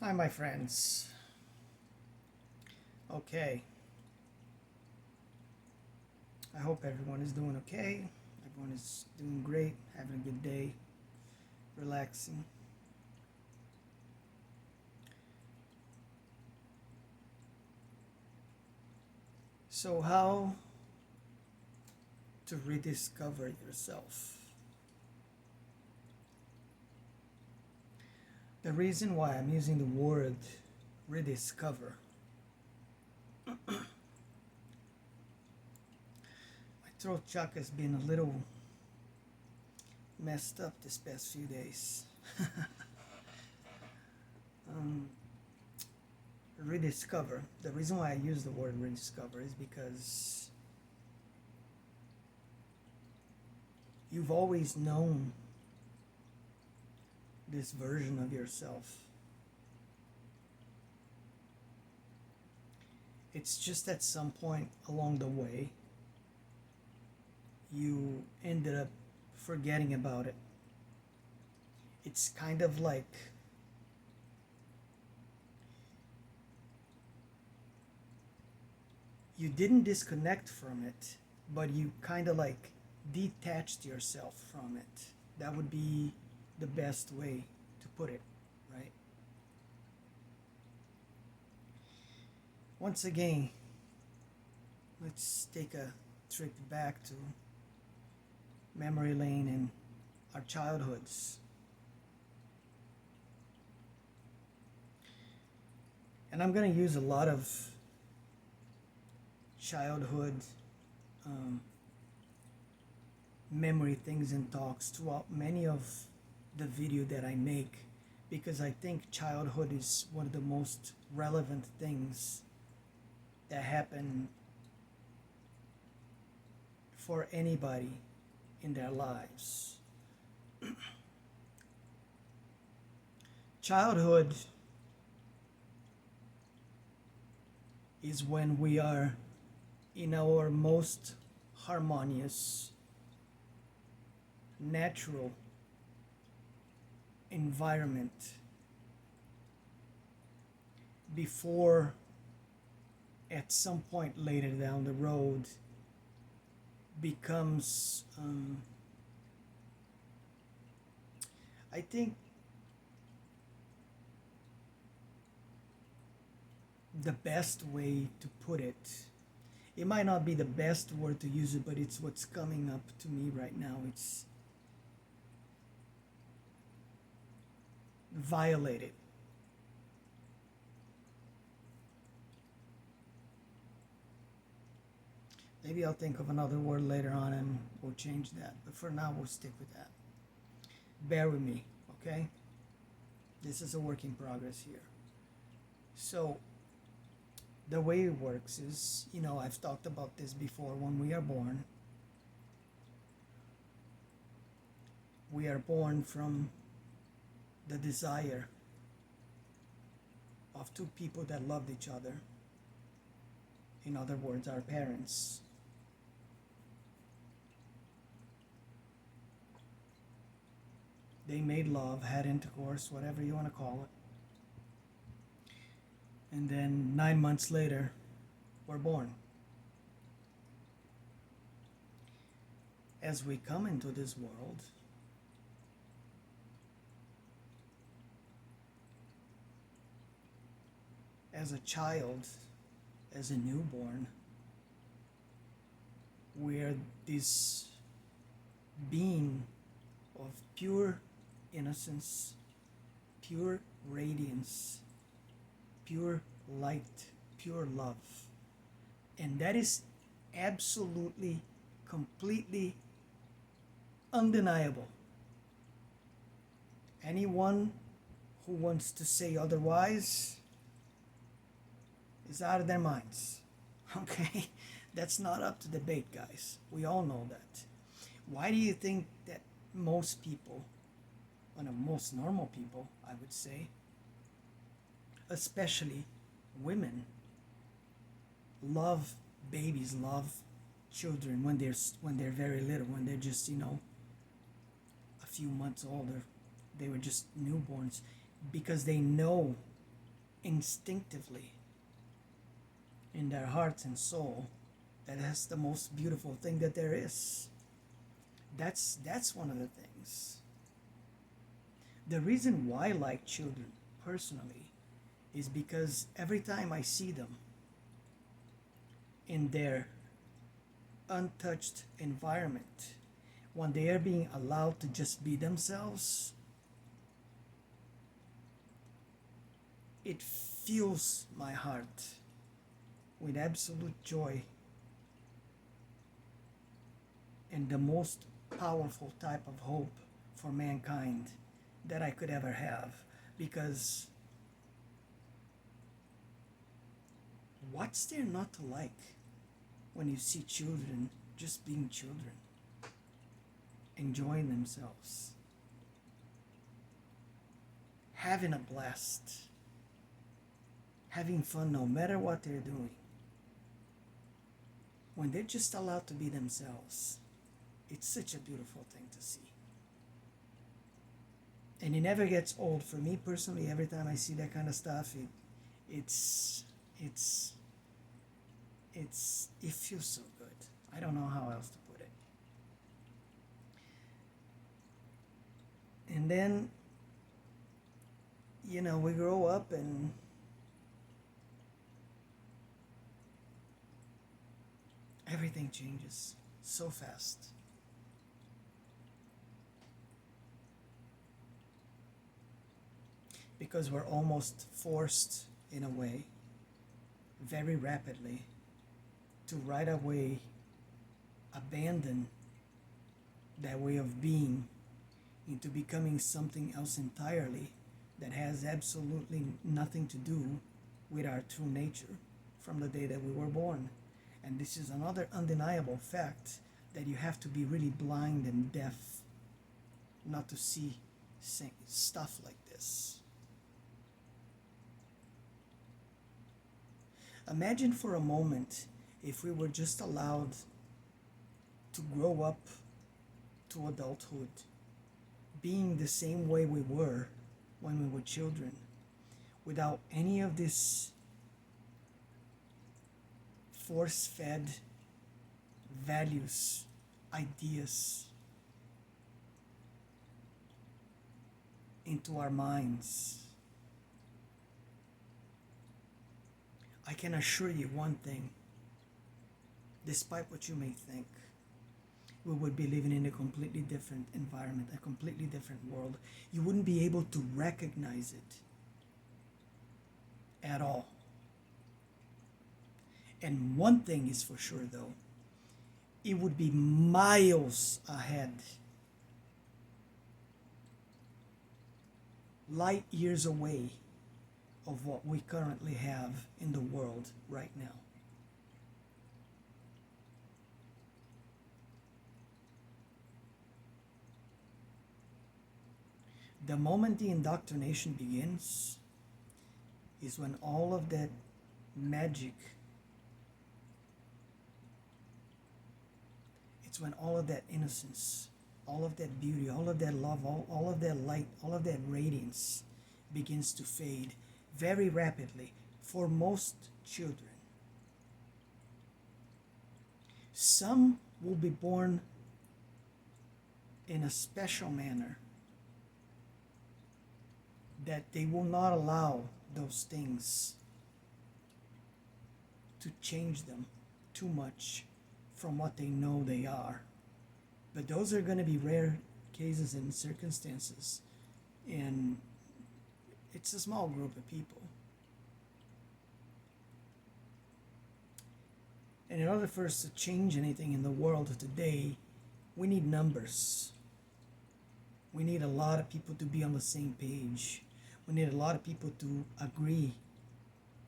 Hi, my friends. Okay, I hope everyone is doing okay. Everyone is doing great, having a good day, relaxing. So, how to rediscover yourself? The reason why I'm using the word rediscover, my throat chakra has been a little messed up this past few days. um, Rediscover. The reason why I use the word rediscover is because you've always known this version of yourself. It's just at some point along the way, you ended up forgetting about it. It's kind of like you didn't disconnect from it, but you kind of like detached yourself from it. That would be the best way to put it, right? Once again, let's take a trip back to memory lane and our childhoods. And I'm going to use a lot of childhood um, memory things and talks throughout many of the video that I make, because I think childhood is one of the most relevant things that happen for anybody in their lives. Childhood is when we are in our most harmonious, natural environment before, at some point later down the road, becomes I think the best way to put it, it might not be the best word to use it, but it's what's coming up to me right now. It's violated. Maybe I'll think of another word later on and we'll change that, but for now we'll stick with that. Bear with me, okay? This is a work in progress here. So the way it works is, I've talked about this before. When we are born from the desire of two people that loved each other. In other words, our parents. They made love, had intercourse, whatever you want to call it. And then 9 months later, we're born. As we come into this world, as a child, as a newborn, we're this being of pure innocence, pure radiance, pure light, pure love. And that is absolutely, completely undeniable. Anyone who wants to say otherwise is out of their minds. Okay? That's not up to debate, guys. We all know that. Why do you think that most people, most normal people, I would say, especially women, love babies, love children when they're very little, when they're just a few months older, they were just newborns, because they know instinctively in their hearts and soul that that's the most beautiful thing that there is. That's one of the things. The reason why I like children personally is because every time I see them in their untouched environment, when they are being allowed to just be themselves, it fills my heart with absolute joy and the most powerful type of hope for mankind that I could ever have. Because what's there not to like when you see children just being children, enjoying themselves, having a blast, having fun no matter what they're doing? When they're just allowed to be themselves, it's such a beautiful thing to see. And it never gets old for me personally. Every time I see that kind of stuff, it's it feels so good. I don't know how else to put it. And then, we grow up and everything changes so fast. Because we're almost forced, in a way, very rapidly, to right away abandon that way of being into becoming something else entirely that has absolutely nothing to do with our true nature from the day that we were born. And this is another undeniable fact, that you have to be really blind and deaf not to see stuff like this. Imagine for a moment if we were just allowed to grow up to adulthood, being the same way we were when we were children, without any of this force-fed values, ideas into our minds. I can assure you one thing, despite what you may think, we would be living in a completely different environment, a completely different world. You wouldn't be able to recognize it at all. And one thing is for sure though, it would be miles ahead, light years away of what we currently have in the world right now. The moment the indoctrination begins is when all of that magic, it's when all of that innocence, all of that beauty, all of that love, all of that light, all of that radiance begins to fade very rapidly for most children. Some will be born in a special manner that they will not allow those things to change them too much from what they know they are. But those are going to be rare cases and circumstances, and it's a small group of people. And in order for us to change anything in the world today, we need numbers. We need a lot of people to be on the same page. We need a lot of people to agree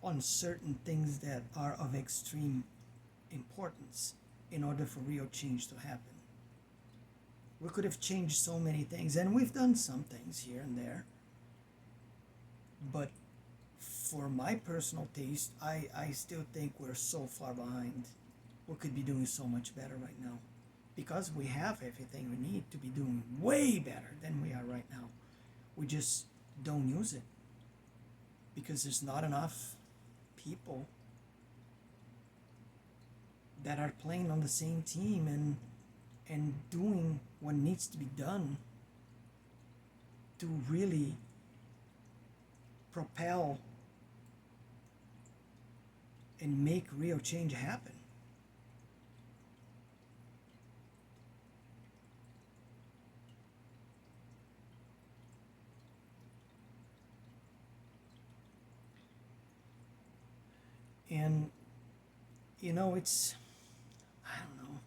on certain things that are of extreme importance in order for real change to happen. We could have changed so many things, and we've done some things here and there. But for my personal taste, I still think we're so far behind. We could be doing so much better right now, because we have everything we need to be doing way better than we are right now. We just don't use it. because there's not enough people that are playing on the same team and doing what needs to be done to really propel and make real change happen. And it's, I don't know.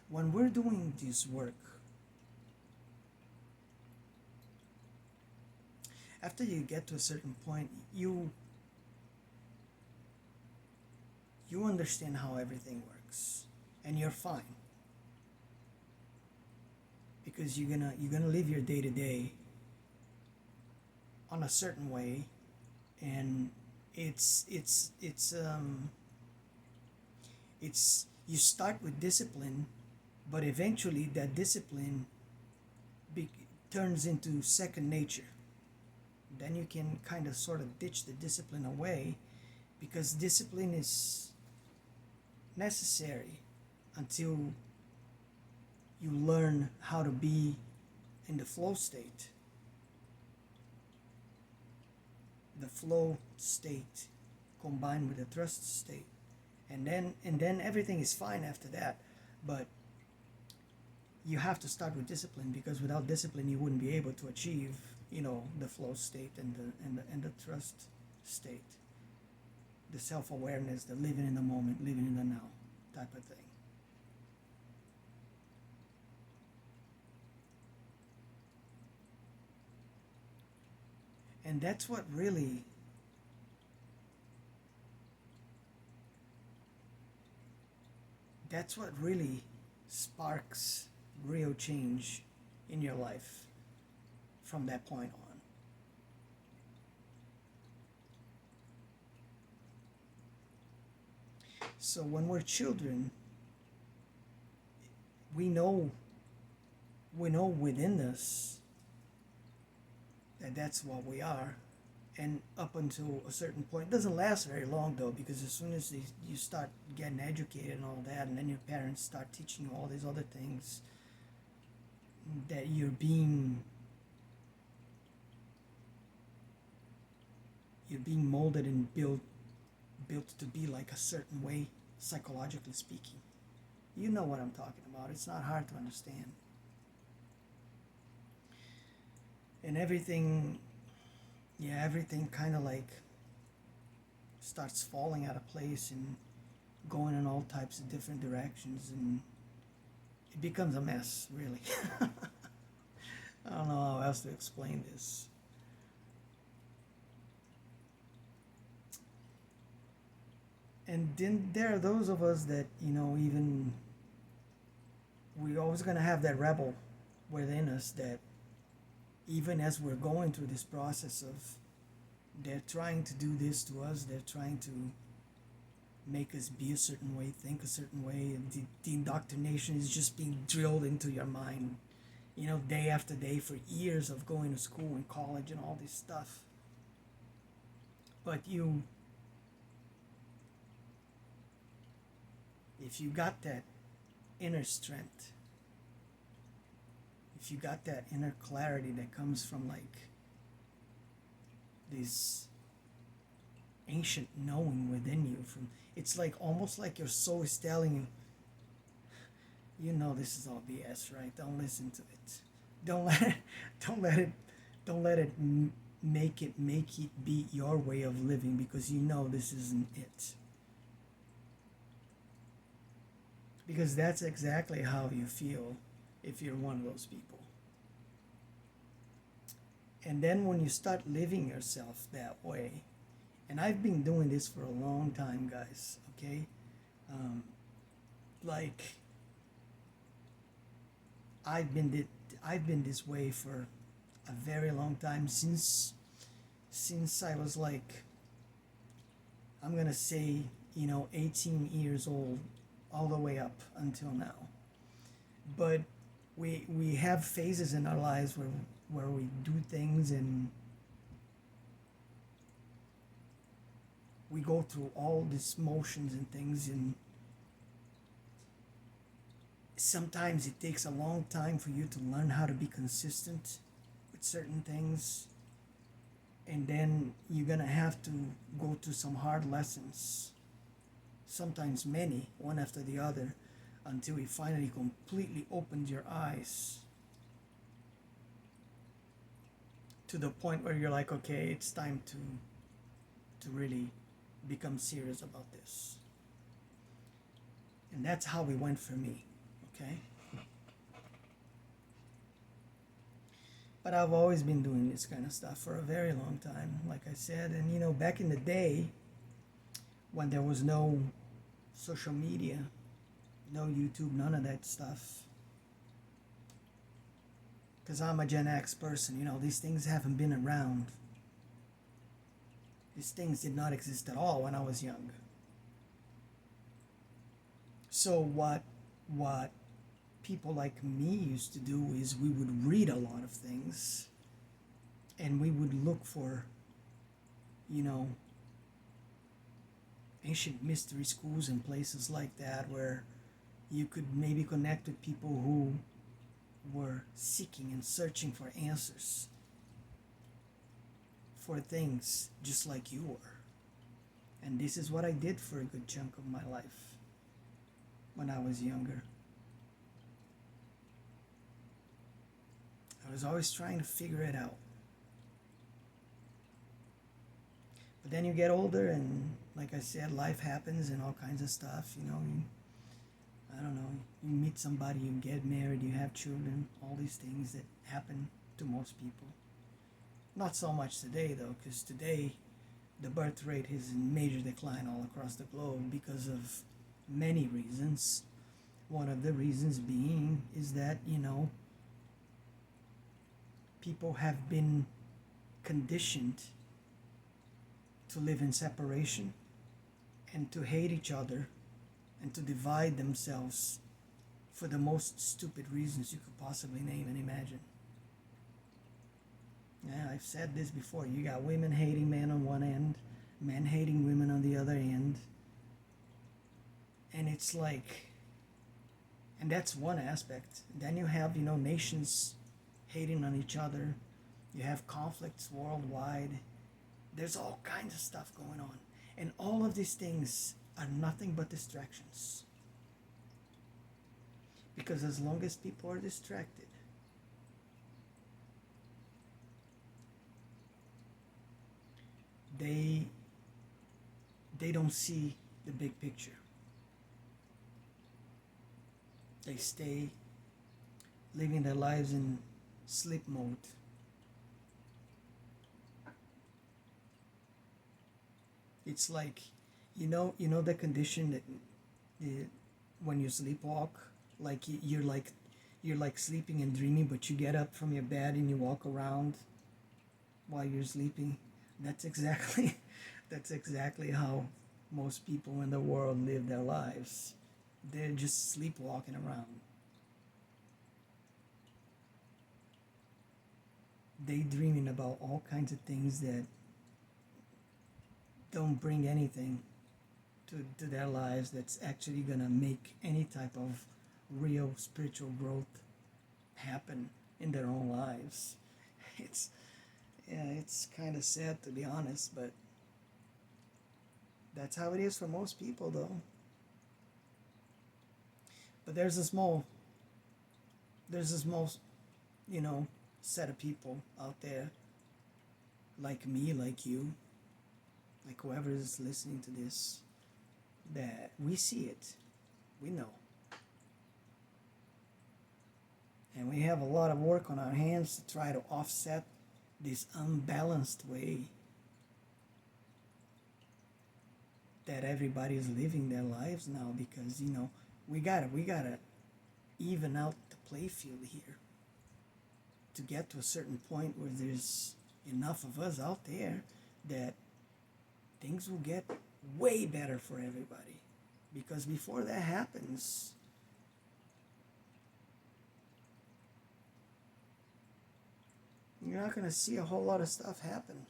When we're doing this work, after you get to a certain point, you understand how everything works, and you're fine because you're gonna live your day to day on a certain way, and it's you start with discipline, but eventually that discipline be, turns into second nature. Then you can kind of sort of ditch the discipline away, because discipline is necessary until you learn how to be in the flow state. The flow state combined with the thrust state, and then everything is fine after that. But you have to start with discipline, because without discipline you wouldn't be able to achieve the flow state and the trust state, the self-awareness, the living in the moment, living in the now type of thing. And that's what really sparks real change in your life from that point on. So when we're children, we know we know within us that that's what we are, and up until a certain point, it doesn't last very long though, because as soon as you start getting educated and all that, and then your parents start teaching you all these other things, that you're being molded and built to be like a certain way, psychologically speaking. You know what I'm talking about. It's not hard to understand. And everything, yeah, everything kind of like starts falling out of place and going in all types of different directions, and it becomes a mess, really. I don't know how else to explain this. And then there are those of us that, even we're always going to have that rebel within us, that even as we're going through this process of, they're trying to do this to us, they're trying to make us be a certain way, think a certain way, and the indoctrination is just being drilled into your mind, day after day, for years of going to school and college and all this stuff. But if you got that inner strength, if you got that inner clarity that comes from like this ancient knowing within you, from, it's like almost like your soul is telling you, this is all BS, right? Don't listen to it. Don't let it. Don't let it. Don't let it make it be your way of living, because this isn't it. Because that's exactly how you feel if you're one of those people. And then when you start living yourself that way, and I've been doing this for a long time, guys, okay? Um, like, I've been this way for a very long time, since I was like, I'm gonna say, 18 years old, all the way up until now. But We have phases in our lives where we do things and we go through all these motions and things, and sometimes it takes a long time for you to learn how to be consistent with certain things, and then you're gonna have to go through some hard lessons, sometimes many, one after the other, until it finally completely opens your eyes to the point where you're like, okay, it's time to really become serious about this. And that's how it went for me, okay? But I've always been doing this kind of stuff for a very long time, like I said. And you know, back in the day, when there was no social media, no YouTube, none of that stuff. Because I'm a Gen X person, you know, these things haven't been around. These things did not exist at all when I was young. So what people like me used to do is we would read a lot of things and we would look for, you know, ancient mystery schools and places like that where you could maybe connect with people who were seeking and searching for answers for things just like you were. And this is what I did for a good chunk of my life when I was younger. I was always trying to figure it out. But then you get older and, like I said, life happens and all kinds of stuff, you know. I don't know, you meet somebody, you get married, you have children, all these things that happen to most people. Not so much today, though, because today the birth rate is in major decline all across the globe because of many reasons. One of the reasons being is that, you know, people have been conditioned to live in separation and to hate each other and to divide themselves for the most stupid reasons you could possibly name and imagine. Yeah, I've said this before. You got women hating men on one end, men hating women on the other end. And it's like, and that's one aspect. Then you have, you know, nations hating on each other. You have conflicts worldwide. There's all kinds of stuff going on. And all of these things are nothing but distractions. Because as long as people are distracted, they don't see the big picture. They stay living their lives in sleep mode. It's like, you know the condition that when you sleepwalk, like you're like sleeping and dreaming, but you get up from your bed and you walk around while you're sleeping. That's exactly how most people in the world live their lives. They're just sleepwalking around. Daydreaming about all kinds of things that don't bring anything to their lives that's actually gonna make any type of real spiritual growth happen in their own lives. It's kind of sad, to be honest, but that's how it is for most people, though. But there's a small, you know, set of people out there, like me, like you, like whoever is listening to this, that we see it, we know. And we have a lot of work on our hands to try to offset this unbalanced way that everybody's living their lives now, because, you know, we gotta even out the play field here to get to a certain point where there's enough of us out there that things will get way better for everybody. Because before that happens, you're not gonna see a whole lot of stuff happen.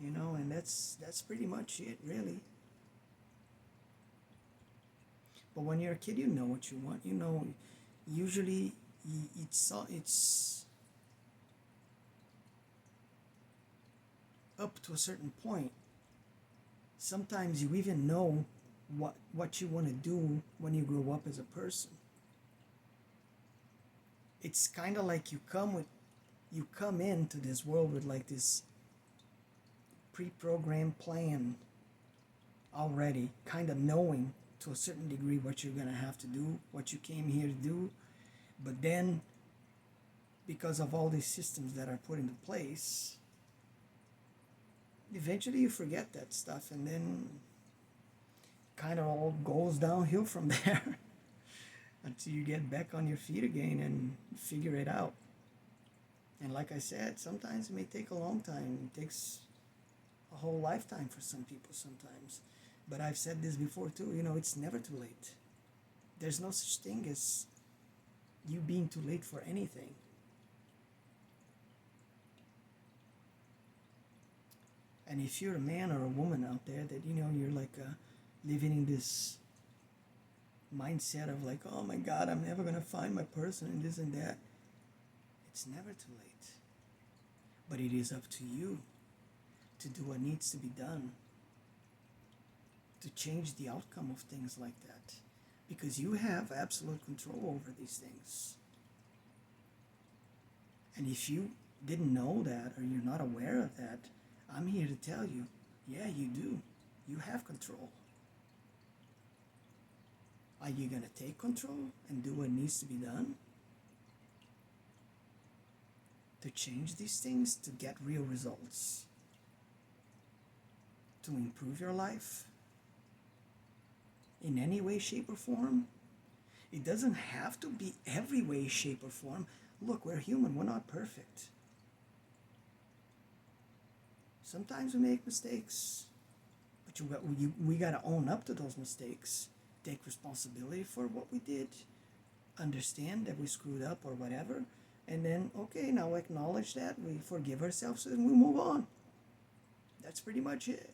You know, and that's pretty much it, really. But when you're a kid, you know what you want. You know, usually it's up to a certain point. Sometimes you even know what you want to do when you grow up as a person. It's kind of like you come into this world with like this pre-programmed plan already, kind of knowing to a certain degree what you're going to have to do, what you came here to do. But then, because of all these systems that are put into place, eventually you forget that stuff, and then kind of all goes downhill from there until you get back on your feet again and figure it out. And like I said, sometimes it may take a long time. It takes a whole lifetime for some people sometimes. But I've said this before too, you know, it's never too late. There's no such thing as you being too late for anything. And if you're a man or a woman out there that, you know, you're like living in this mindset of like, oh my God, I'm never going to find my person and this and that, it's never too late. But it is up to you to do what needs to be done to change the outcome of things like that. Because you have absolute control over these things. And if you didn't know that or you're not aware of that, I'm here to tell you, yeah, you do. You have control. Are you going to take control and do what needs to be done to change these things, to get real results, to improve your life in any way, shape, or form? It doesn't have to be every way, shape, or form. Look, we're human. We're not perfect. Sometimes we make mistakes, but we got to own up to those mistakes. Take responsibility for what we did. Understand that we screwed up or whatever. And then, okay, now acknowledge that. We forgive ourselves and we move on. That's pretty much it.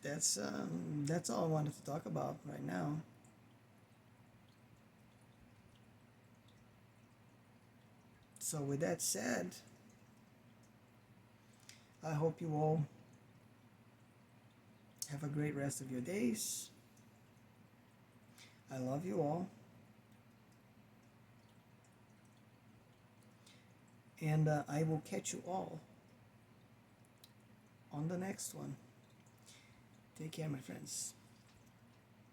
That's all I wanted to talk about right now. So with that said, I hope you all have a great rest of your days. I love you all. And I will catch you all on the next one. Take care, my friends.